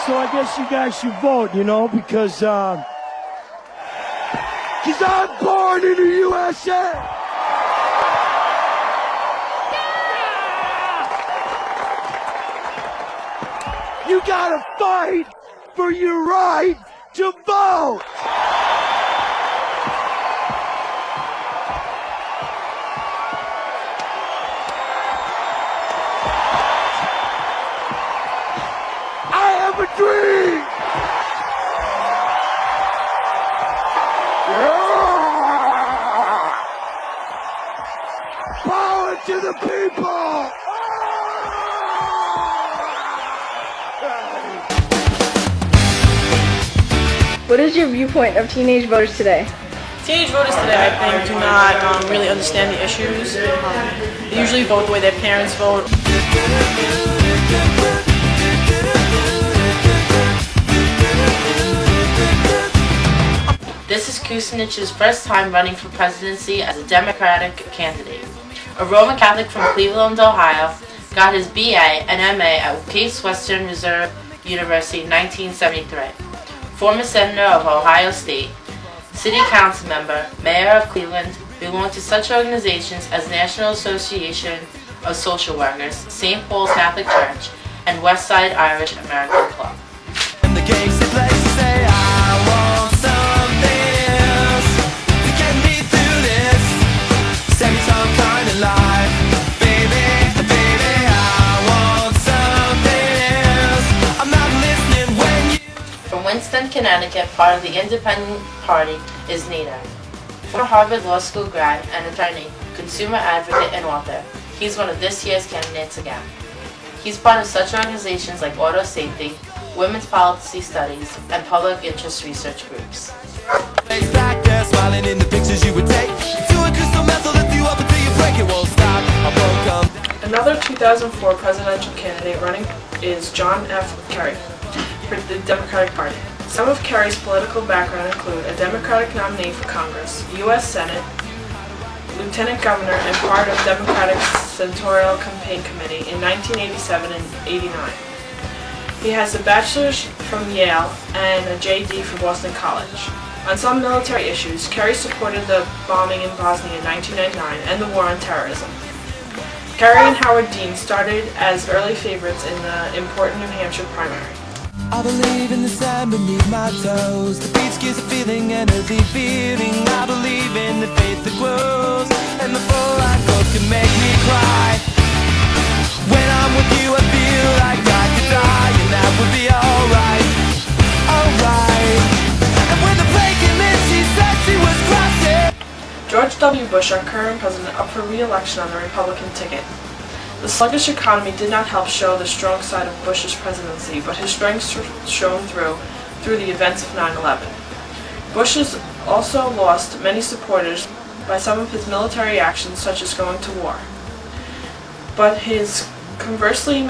so I guess you guys should vote, you know, because I'm born in the USA. You gotta fight for your right to vote. I have a dream. Power to the people. What is your viewpoint of teenage voters today? Teenage voters today, I think, do not really understand the issues. They usually vote the way their parents vote. This is Kusinich's first time running for presidency as a Democratic candidate. A Roman Catholic from Cleveland, Ohio, got his BA and MA at Case Western Reserve University in 1973. Former Senator of Ohio State, City Council member, Mayor of Cleveland, belonged to such organizations as National Association of Social Workers, St. Paul's Catholic Church, and West Side Irish American Club. Winston, Connecticut, part of the Independent Party, is Nita. Former Harvard Law School grad and attorney, consumer advocate, and author, he's one of this year's candidates again. He's part of such organizations like Auto Safety, Women's Policy Studies, and Public Interest Research Groups. Another 2004 presidential candidate running is John F. Kerry for the Democratic Party. Some of Kerry's political background include a Democratic nominee for Congress, U.S. Senate, Lieutenant Governor, and part of Democratic Senatorial Campaign Committee in 1987 and 89. He has a bachelor's from Yale and a J.D. from Boston College. On some military issues, Kerry supported the bombing in Bosnia in 1999 and the war on terrorism. Kerry and Howard Dean started as early favorites in the important New Hampshire primary. I believe in the sand beneath my toes. The beach gives a feeling, energy feeling. I believe in the faith that grows, and the full light goes can make me cry. When I'm with you I feel like I could die, and that would be alright, alright. And when the plane came in she said she was crossing. George W. Bush, our current president, up for re-election on the Republican ticket. The sluggish economy did not help show the strong side of Bush's presidency, but his strengths shone through the events of 9/11. Bush has also lost many supporters by some of his military actions, such as going to war. But he conversely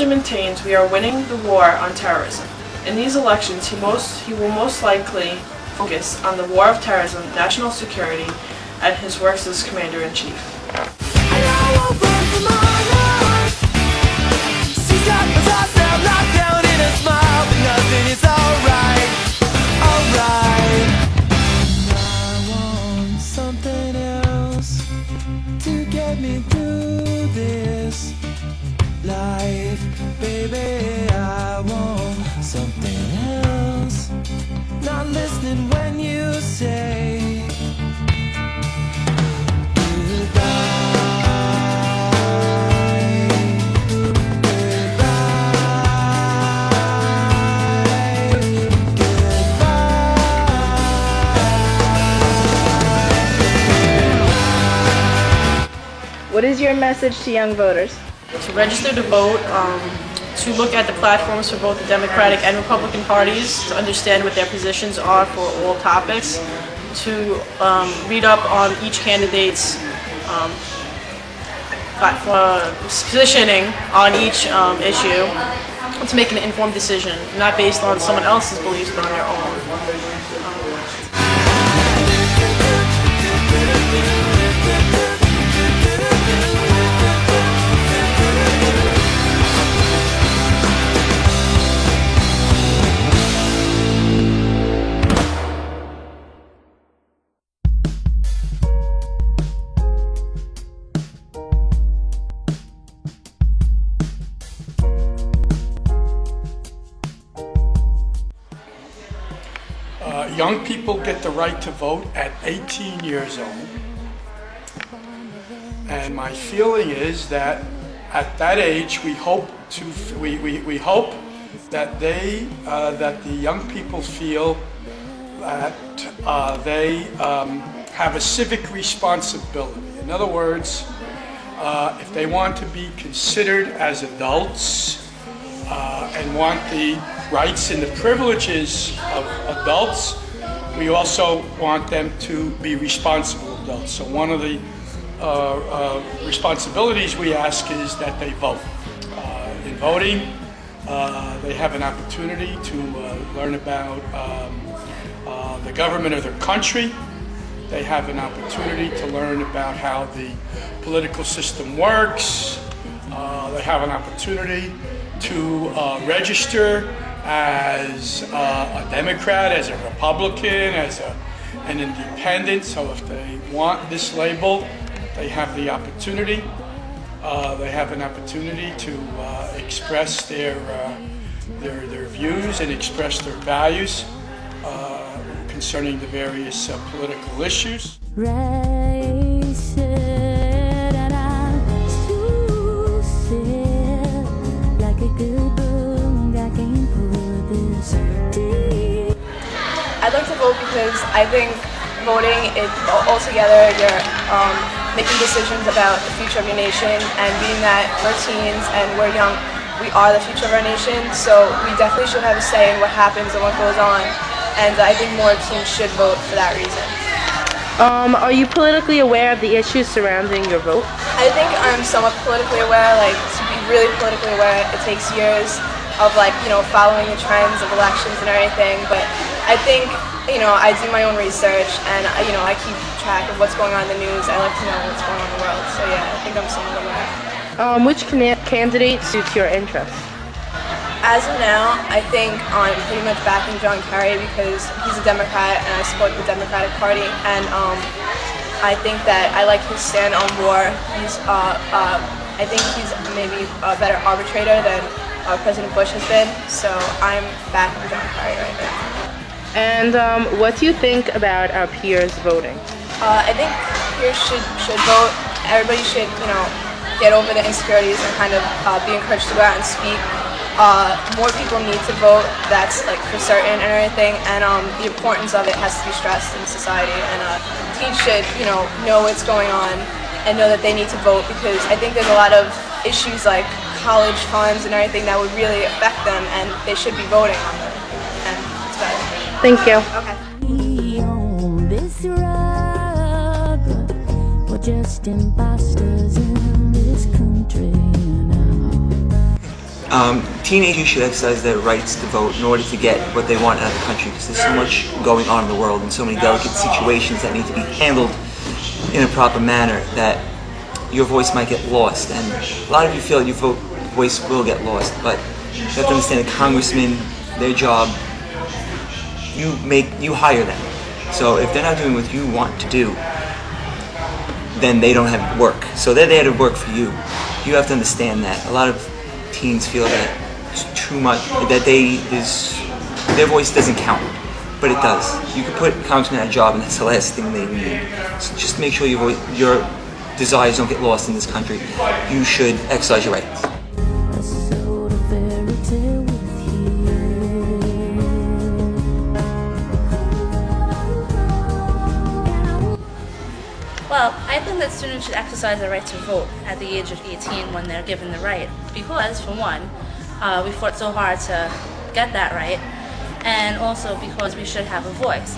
maintains we are winning the war on terrorism. In these elections, he will most likely focus on the war of terrorism, national security, and his work as Commander-in-Chief. Me through this life, baby, I want something else. Not listening when you say What is your message to young voters? To register to vote, to look at the platforms for both the Democratic and Republican parties, to understand what their positions are for all topics, to read up on each candidate's positioning on each issue, to make an informed decision, not based on someone else's beliefs but on your own. young people get the right to vote at 18 years old. And my feeling is that at that age, we hope that that the young people feel that they have a civic responsibility. In other words, if they want to be considered as adults and want the rights and the privileges of adults, we also want them to be responsible adults. So one of the responsibilities we ask is that they vote. In voting, they have an opportunity to learn about the government of their country. They have an opportunity to learn about how the political system works. They have an opportunity to register as a Democrat, as a Republican, as an independent. So if they want this label, they have the opportunity. They have an opportunity to express their views and express their values concerning the various political issues. I'd like to vote because I think voting is altogether you're making decisions about the future of your nation, and being that we're teens and we're young, we are the future of our nation, so we definitely should have a say in what happens and what goes on, and I think more teens should vote for that reason. Are you politically aware of the issues surrounding your vote? I think I'm somewhat politically aware. Like, to be really politically aware, it takes years of, like, you know, following the trends of elections and everything, but I think, you know, I do my own research, and you know, I keep track of what's going on in the news. I like to know what's going on in the world, so yeah, I think I'm somewhat aware. Which candidate suits your interests? As of now, I think I'm pretty much backing John Kerry because he's a Democrat and I support the Democratic Party, and I think that I like his stand on war. I think he's maybe a better arbitrator than President Bush has been, so I'm backing John Kerry right now. And what do you think about our peers voting? I think peers should vote. Everybody should, you know, get over the insecurities and kind of be encouraged to go out and speak. More people need to vote, that's like for certain and everything, and the importance of it has to be stressed in society, and teens should, you know what's going on and know that they need to vote, because I think there's a lot of issues like college funds and everything that would really affect them, and they should be voting on them, and it's better. Thank you. Okay. On this road, we're just imposters in this country now. Teenagers should exercise their rights to vote in order to get what they want out of the country, because there's so much going on in the world and so many delicate situations that need to be handled in a proper manner that your voice might get lost. And a lot of you feel your voice will get lost, but you have to understand that congressmen, their job, you hire them. So if they're not doing what you want to do, then they don't have work. So they're there to work for you. You have to understand that. A lot of teens feel that it's too much, that their voice doesn't count, but it does. You can put congressmen at a job, and that's the last thing they need. So just make sure your desires don't get lost in this country. You should exercise your rights. A sort of fairy tale with you. Well, I think that students should exercise their right to vote at the age of 18 when they're given the right, because, for one, we fought so hard to get that right, and also because we should have a voice.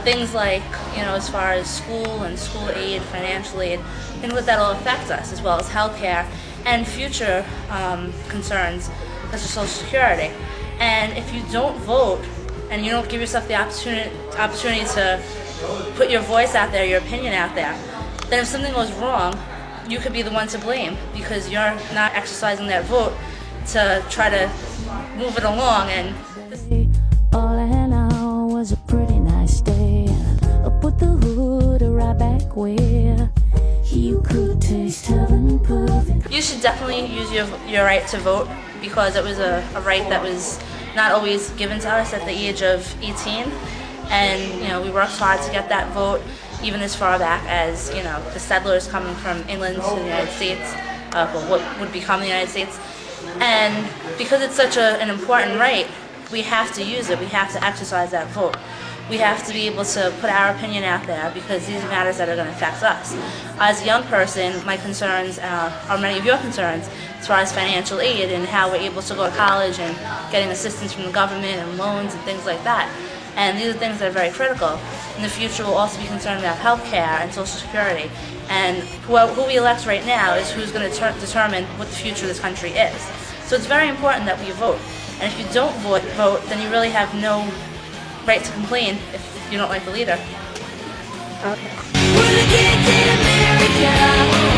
Things like, you know, as far as school and school aid, financial aid, and what that'll affect us, as well as healthcare and future concerns such as Social Security. And if you don't vote and you don't give yourself the opportunity to put your voice out there, your opinion out there, then if something goes wrong, you could be the one to blame because you're not exercising that vote to try to move it along. And all in all was a pretty nice day. I put the hood right back where you could taste heaven perfect. you should definitely use your right to vote, because it was a right that was not always given to us at the age of 18. And, we worked hard to get that vote, even as far back as, the settlers coming from England to the United States, for what would become the United States. And because it's such an important right, we have to use it. We have to exercise that vote. We have to be able to put our opinion out there because these are matters that are going to affect us. As a young person, my concerns are many of your concerns as far as financial aid and how we're able to go to college and getting assistance from the government and loans and things like that. And these are things that are very critical. In the future, we'll also be concerned about health care and Social Security. And who we elect right now is who's going to determine what the future of this country is. So it's very important that we vote. And if you don't vote, then you really have no right to complain if you don't like the leader. We're the kids in America.